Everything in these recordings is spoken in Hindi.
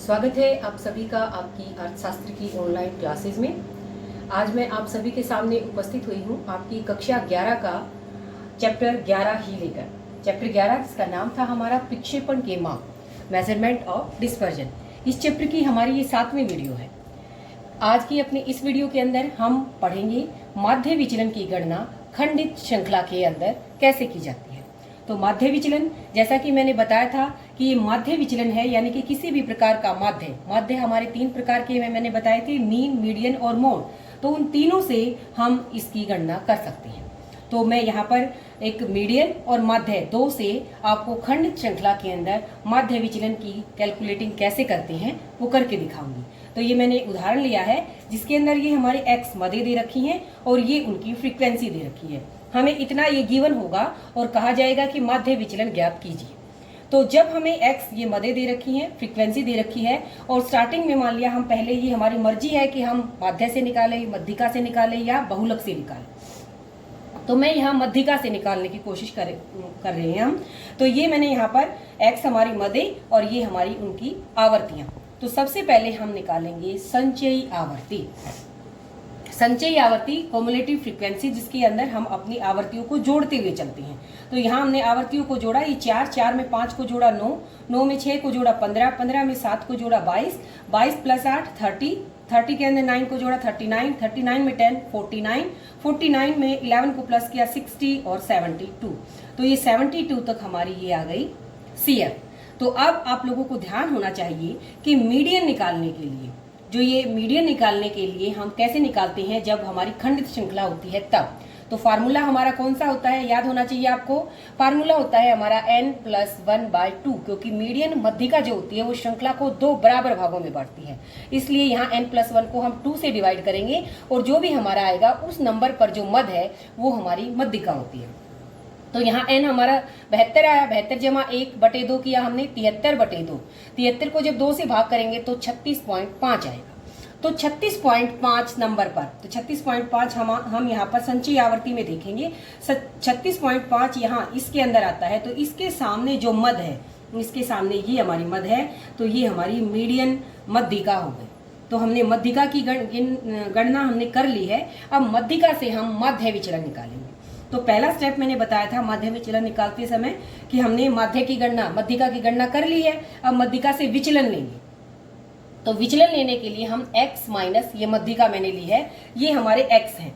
स्वागत है आप सभी का आपकी अर्थशास्त्र की ऑनलाइन क्लासेस में। आज मैं आप सभी के सामने उपस्थित हुई हूँ आपकी कक्षा 11 का चैप्टर 11 ही लेकर। चैप्टर 11 जिसका नाम था हमारा विक्षेपण के माप, मेजरमेंट ऑफ डिस्पर्जन। इस चैप्टर की हमारी ये 7वीं वीडियो है। आज की अपनी इस वीडियो के अंदर हम पढ़ेंगे माध्य विचलन की गणना खंडित श्रृंखला के अंदर कैसे की जाती है। तो माध्य विचलन, जैसा कि मैंने बताया था कि ये माध्य विचलन है, यानी कि किसी भी प्रकार का माध्य हमारे 3 प्रकार के मैंने बताए थे, मीन, मीडियन और मोड। तो उन तीनों से हम इसकी गणना कर सकते हैं। तो मैं यहाँ पर एक मीडियन और माध्य 2 से आपको खंडित श्रृंखला के अंदर माध्य विचलन की कैलकुलेटिंग कैसे करते हैं वो करके दिखाऊंगी। तो ये मैंने उदाहरण लिया है जिसके अंदर ये हमारे x मदे दे रखी हैं और ये उनकी फ्रीक्वेंसी दे रखी है। हमें इतना ये गिवन होगा और कहा जाएगा कि माध्य विचलन ज्ञात कीजिए। तो जब हमें x ये मदे दे रखी है, फ्रीक्वेंसी दे रखी है और स्टार्टिंग में मान लिया हम पहले ही हमारी मर्जी है कि हम माध्य से निकालें, मध्यिका से निकालें या बहुलक से निकालें। तो मैं यहाँ मध्यिका से निकालने की कोशिश कर रहे हैं हम। तो ये मैंने यहाँ पर x हमारी मदे और ये हमारी उनकी आवर्तियां। तो सबसे पहले हम निकालेंगे संचयी आवर्ती। संचयी आवर्ती कॉम्युलेटिव फ्रीक्वेंसी, जिसके अंदर हम अपनी आवर्तियों को जोड़ते हुए चलते हैं। तो यहाँ हमने आवर्तियों को जोड़ा, ये 4 में 5 को जोड़ा 9 में 6 को जोड़ा 15 में 7 को जोड़ा 22 प्लस 8 30 के अंदर 9 को जोड़ा 39 में 10 49 में 11 को प्लस किया 60 और 72। तो ये 72 तक हमारी ये आ गई CF। तो अब आप लोगों को ध्यान होना चाहिए कि मीडियन निकालने के लिए, जो ये मीडियन निकालने के लिए हम कैसे निकालते हैं जब हमारी खंडित श्रृंखला होती है तब। तो फार्मूला हमारा कौन सा होता है, याद होना चाहिए आपको। फार्मूला होता है हमारा n+1/2, क्योंकि मीडियन मध्यिका जो होती है वो श्रृंखला को 2 बराबर भागों में बांटती है। इसलिए यहाँ n+1 को हम 2 से डिवाइड करेंगे और जो भी हमारा आएगा उस नंबर पर जो मद है वो हमारी मध्यिका होती है। तो यहाँ n हमारा 72 आया, 72 जमा 1/2 किया हमने 73/2। 73 को जब 2 से भाग करेंगे तो 36.5 आएगा। तो 36.5 नंबर पर, तो 36.5 हम यहाँ पर संचयी आवर्ती में देखेंगे। 36.5 यहाँ इसके अंदर आता है। तो इसके सामने जो मद है, इसके सामने ये हमारी मद है, तो ये हमारी मीडियन मध्यिका हो गई। तो हमने मध्यिका की गणना हमने कर ली है। अब मध्यिका से हम माध्य विचलन निकालेंगे। तो पहला स्टेप मैंने बताया था माध्य विचलन निकालते समय कि हमने मध्यिका की गणना कर ली है। अब मध्यिका से विचलन लेंगे। तो विचलन लेने के लिए हम x माइनस, ये मध्यिका मैंने ली है, ये हमारे x हैं।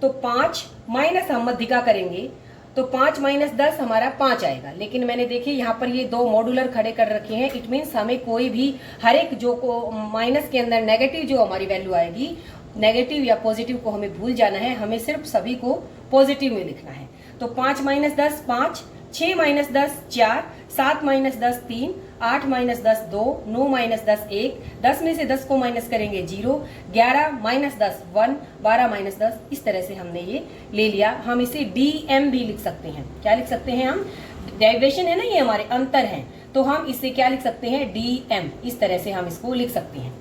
तो 5 माइनस हम मध्यिका करेंगे तो 5 माइनस 10 हमारा 5 आएगा। लेकिन मैंने देखिए यहाँ पर ये 2 मॉड्यूलर खड़े कर रखे हैं। इट मीन्स हमें कोई भी हर एक जो को माइनस के अंदर नेगेटिव जो हमारी वैल्यू आएगी, नेगेटिव या पॉजिटिव को हमें भूल जाना है, हमें सिर्फ सभी को पॉजिटिव में लिखना है। तो 5 minus 10 5, 6 minus 10 4, 7 minus 10 3, 8 minus 10 2, 9 minus 10 1, 10 में से 10 को माइनस करेंगे 0, 11 माइनस 10 1, 12 माइनस 10। इस तरह से हमने ये ले लिया। हम इसे DM भी लिख सकते हैं। क्या लिख सकते हैं हम? डेरिवेशन है ना, ये हमारे अंतर हैं, तो हम इससे क्या लिख सकते हैं? DM। इस तरह से हम इसको लिख सकते हैं।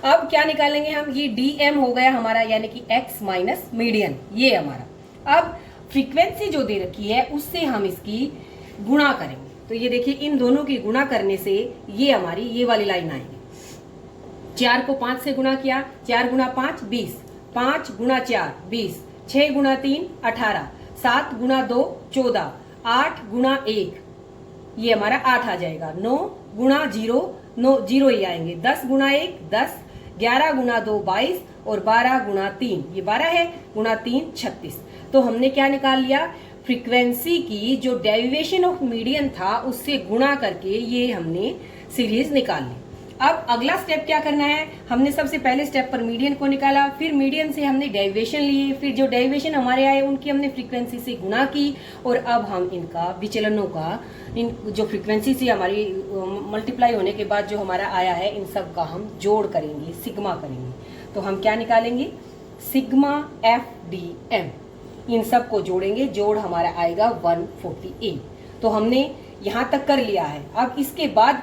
अब क्या निकालेंगे हम? ये DM हो गया हमारा, यानी कि x माइनस मीडियन, ये हमारा। अब फ्रीक्वेंसी जो दे रखी है उससे हम इसकी गुणा करेंगे। तो ये देखिए, इन दोनों की गुणा करने से ये हमारी ये वाली लाइन आएगी। 4 को 5 से गुणा किया, 4 गुणा 5 20, 5 गुणा 4 20, 6 गुणा 3 18, 7 गुणा 2 14, 8 गुणा 1 ये हमारा 8 आ जाएगा, 9 गुणा 0 0 ही आएंगे, 10 गुणा 1 10, 11 गुणा 2 22 और 12 गुणा 3 ये 12 है, गुणा 3 36। तो हमने क्या निकाल लिया? फ्रीक्वेंसी की जो डेरिवेशन ऑफ मीडियन था उससे गुणा करके ये हमने सीरीज निकाल ली। अब अगला स्टेप क्या करना है? हमने सबसे पहले स्टेप पर मीडियन को निकाला, फिर मीडियन से हमने डेरिवेशन लिए, फिर जो डेरिवेशन हमारे आए उनकी हमने फ्रीक्वेंसी से गुणा की और अब हम इनका विचलनों का, इन जो फ्रीक्वेंसी से हमारी मल्टीप्लाई होने के बाद जो हमारा आया है, इन सब का हम जोड़ करेंगे, सिग्मा करेंगे। तो हम क्या निकालेंगे? Sigma FDM। इन सब को जोड़ेंगे, जोड़ हमारा आएगा 148। तो हमने यहाँ तक कर लिया है। अब इसके बाद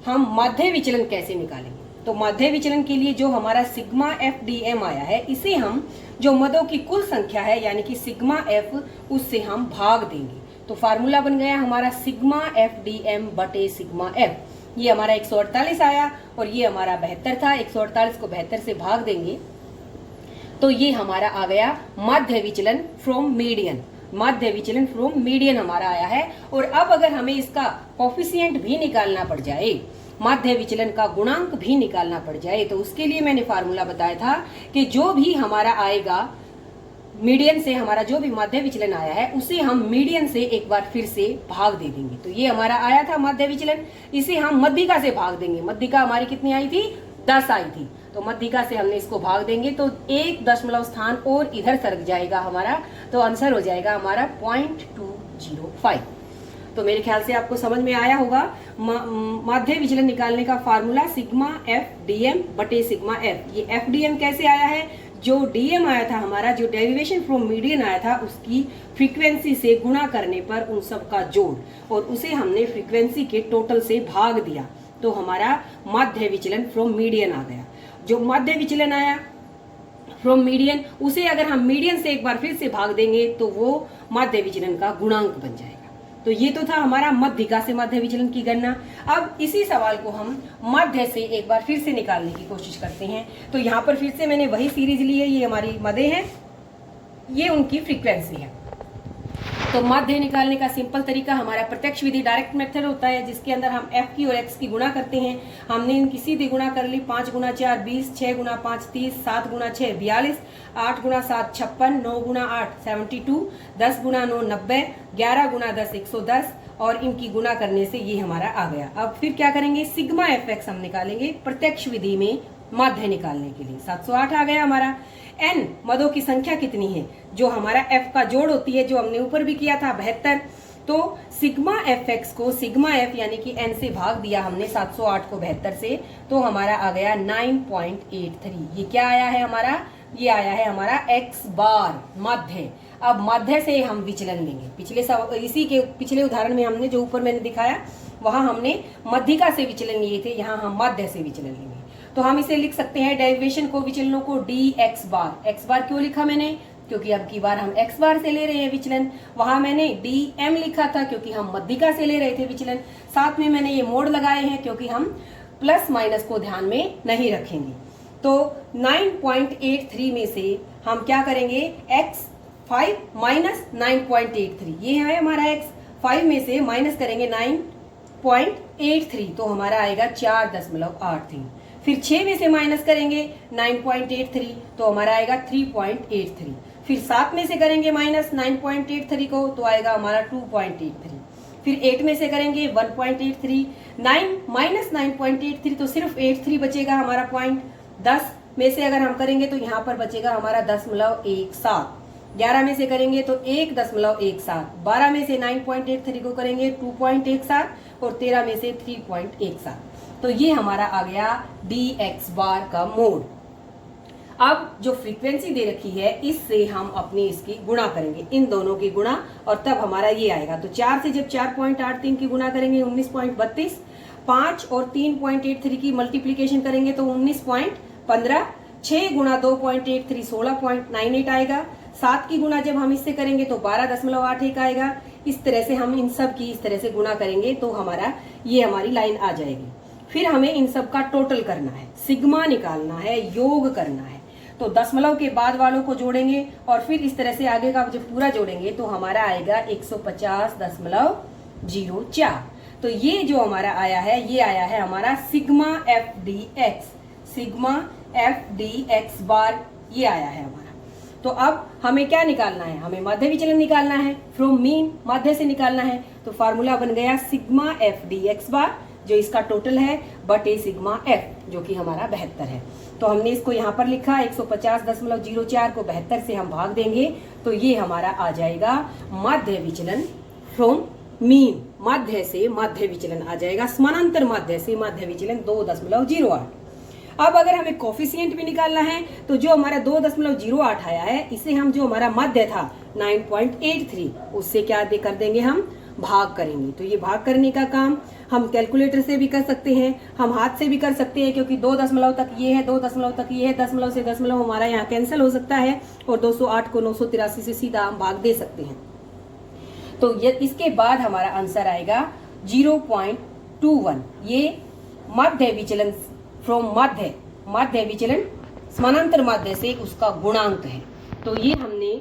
हम माध्य विचलन कैसे निकालेंगे? तो माध्य विचलन के लिए जो हमारा सिग्मा FDM आया है, इसे हम जो मदों की कुल संख्या है यानी कि सिग्मा F, उससे हम भाग देंगे। तो फार्मूला बन गया हमारा सिग्मा FDM बटे सिग्मा F। ये हमारा 148 आया और ये हमारा 72 था। 148 को 72 से भाग देंगे तो ये हमारा आ गया मध्य विचलन फ्रॉम मीडियन। मध्य विचलन फ्रॉम मीडियन हमारा आया है। और अब अगर हमें इसका कोफिशिएंट भी निकालना पड़ जाए, मध्य विचलन का गुणांक भी निकालना पड़ जाए, तो उसके लिए मैंने फार्मूला बताया था कि जो भी हमारा आएगा मीडियन से, हमारा जो भी मध्य विचलन आया है उसे हम मीडियन से एक बार फिर से भाग दे देंगे। तो ये हमारा आया था मध्य विचलन, इसे हम मध्यिका से भाग देंगे। मध्यिका हमारी कितनी आई थी? 10 आई थी। तो मध्यिका से हमने इसको भाग देंगे तो 1 दशमलव स्थान और इधर सरक जाएगा हमारा, तो आंसर हो जाएगा हमारा 0.205। तो मेरे ख्याल से आपको समझ में आया होगा। मध्य विचलन निकालने का फार्मूला सिग्मा एफ डीएम बटे सिग्मा एफ। ये एफ डीएम कैसे आया है? जो डीएम आया था हमारा, जो डेरिवेशन फ्रॉम मीडियन आया था, उसकी फ्रीक्वेंसी से गुणा करने पर उन सब का जोड़, और उसे हमने फ्रीक्वेंसी के टोटल से भाग दिया, तो हमारा मध्य विचलन फ्रॉम मीडियन आ गया। जो मध्य विचलन आया फ्रॉम मीडियन, उसे अगर हम मीडियन से एक बार फिर से भाग देंगे तो वो मध्य विचलन का गुणांक बन जाएगा। तो ये तो था हमारा मध्यिका से मध्य विचलन की गणना। अब इसी सवाल को हम मध्य से एक बार फिर से निकालने की कोशिश करते हैं। तो यहाँ पर फिर से मैंने वही सीरीज ली है, ये हमारी मध्य है, ये उनकी फ्रीक्वेंसी है। तो मध्य निकालने का सिंपल तरीका हमारा प्रत्यक्ष विधि डायरेक्ट मेथड होता है, जिसके अंदर हम f की और x की गुणा करते हैं। हमने इनकी सीधी गुणा कर ली। 5 गुना 4 20, 6 गुना 5 30, 7 गुना 6 42, 8 गुना 7 56, 9 गुना 8 72, 10 गुना 9 90, 11 गुना 10 110, और इनकी गुणा करने से ये हमारा आ गया। अब फिर क्या करेंगे? सिग्मा fx हम निकालेंगे प्रत्यक्ष विधि में मध्य निकालने के लिए। 708 आ गया हमारा। n मदों की संख्या कितनी है? जो हमारा f का जोड़ होती है, जो हमने ऊपर भी किया था 72। तो सिग्मा fx को सिग्मा f यानी कि n से भाग दिया हमने 708 को 72 से, तो हमारा आ गया 9.83। ये क्या आया है हमारा? ये आया है हमारा x बार मध्य। अब मध्य से हम विचलन लेंगे। इसी के पिछले उदाहरण में हमने जो ऊपर मैंने दिखाया, वहां हमने मध्यिका से विचलन लिए थे, यहाँ हम मध्य से विचलन लेंगे। तो हम इसे लिख सकते हैं डेरिवेशन को, विचलनों को डी एक्स बार। एक्स बार क्यों लिखा मैंने? क्योंकि अब की बार हम एक्स बार से ले रहे हैं विचलन। वहां मैंने डी एम लिखा था क्योंकि हम मध्यिका से ले रहे थे विचलन। साथ में मैंने ये मोड़ लगाए हैं क्योंकि हम प्लस माइनस को ध्यान में नहीं रखेंगे। तो 9.83 में से हम क्या करेंगे? x 5 माइनस 9.83, ये है हमारा x। 5 में से माइनस करेंगे 9.83, तो हमारा आएगा 4.83। फिर 6 में से माइनस करेंगे 9.83, तो हमारा आएगा 3.83। फिर 7 में से करेंगे माइनस 9.83 को, तो आएगा हमारा 2.83। फिर 8 में से करेंगे 1.83, 9 माइनस 9.83, तो सिर्फ 83 बचेगा हमारा पॉइंट। 10 में से अगर हम करेंगे तो यहाँ पर बचेगा हमारा 10.17। 11 में से करेंगे तो 1.17। 12 में से 9.83 को करेंगे 2.17, और 13 में से 3.17। तो ये हमारा आ गया dx बार का मोड़। अब जो फ्रीक्वेंसी दे रखी है, इससे हम अपनी इसकी गुणा करेंगे, इन दोनों की गुणा, और तब हमारा ये आएगा। तो 4 से जब 4.83 की गुणा करेंगे 19.32, 5 और 3.83 की मल्टीप्लीकेशन करेंगे तो 19.15, 6 गुणा 2.83 16.98 आएगा। 7 की गुणा जब हम इससे करेंगे तो 12.81 आएगा। इस तरह से हम इन सब की इस तरह से गुणा करेंगे तो हमारा ये हमारी लाइन आ जाएगी। फिर हमें इन सब का टोटल करना है, सिग्मा निकालना है, योग करना है। तो दशमलव के बाद वालों को जोड़ेंगे और फिर इस तरह से आगे का जब पूरा जोड़ेंगे तो हमारा आएगा 150.04। तो ये जो हमारा आया है, ये आया है हमारा sigma F D X. Sigma F D X बार ये आया है हमारा। तो अब हमें क्या निकालना है? हमें मध्य विचलन निकालना है, फ्रॉम मीन मध्य से निकालना है। तो फार्मूला बन गया सिग्मा एफ डी एक्स बार, जो इसका टोटल है, बटे सिग्मा एफ, जो कि हमारा 72 है। तो हमने इसको यहाँ पर लिखा 150.04 को 72 से हम भाग देंगे तो ये हमारा आ जाएगा मध्य विचलन फ्रॉम मीन। मध्य से मध्य विचलन आ जाएगा, समानांतर मध्य से मध्य विचलन 2.08। अब अगर हमें कोफिशिएंट भी निकालना है तो जो हमारा 2.08 आया है, इसे हम जो हमारा मध्य था 9.83, उससे क्या कर देंगे? हम भाग करेंगे। तो ये भाग करने का काम हम कैलकुलेटर से भी कर सकते हैं, हम हाथ से भी कर सकते हैं, क्योंकि 2 दशमलव तक ये है, 2 दशमलव तक ये है, दशमलव से दशमलव हमारा यहाँ कैंसिल हो सकता है, और 208 को 983 से सीधा हम भाग दे सकते हैं। तो ये इसके बाद हमारा आंसर आएगा 0.205। 2 1। ये माध्य विचलन फ्रॉम माध्य विचलन समानांतर माध्य से उसका गुणांक है। तो ये हमने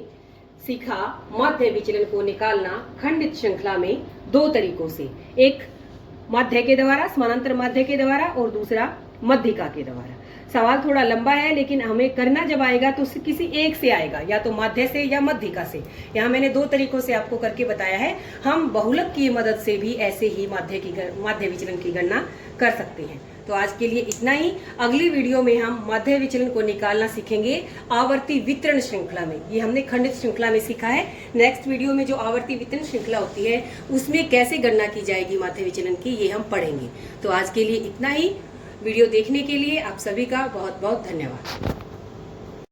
सीखा माध्य विचलन को निकालना खंडित श्रृंखला में 2 तरीकों से, एक माध्य के द्वारा, समानांतर माध्य के द्वारा, और दूसरा मध्यिका के द्वारा। सवाल थोड़ा लंबा है, लेकिन हमें करना जब आएगा तो किसी एक से आएगा, या तो माध्य से या मध्यिका से। यहाँ मैंने 2 तरीकों से आपको करके बताया है। हम बहुलक की मदद से भी ऐसे ही माध्य विचलन की गणना कर सकते हैं। तो आज के लिए इतना ही। अगली वीडियो में हम माध्य विचलन को निकालना सीखेंगे आवर्ती वितरण श्रृंखला में। ये हमने खंडित श्रृंखला में सीखा है। नेक्स्ट वीडियो में जो आवर्ती वितरण श्रृंखला होती है उसमें कैसे गणना की जाएगी माध्य विचलन की, ये हम पढ़ेंगे। तो आज के लिए इतना ही। वीडियो देखने के लिए आप सभी का बहुत बहुत धन्यवाद।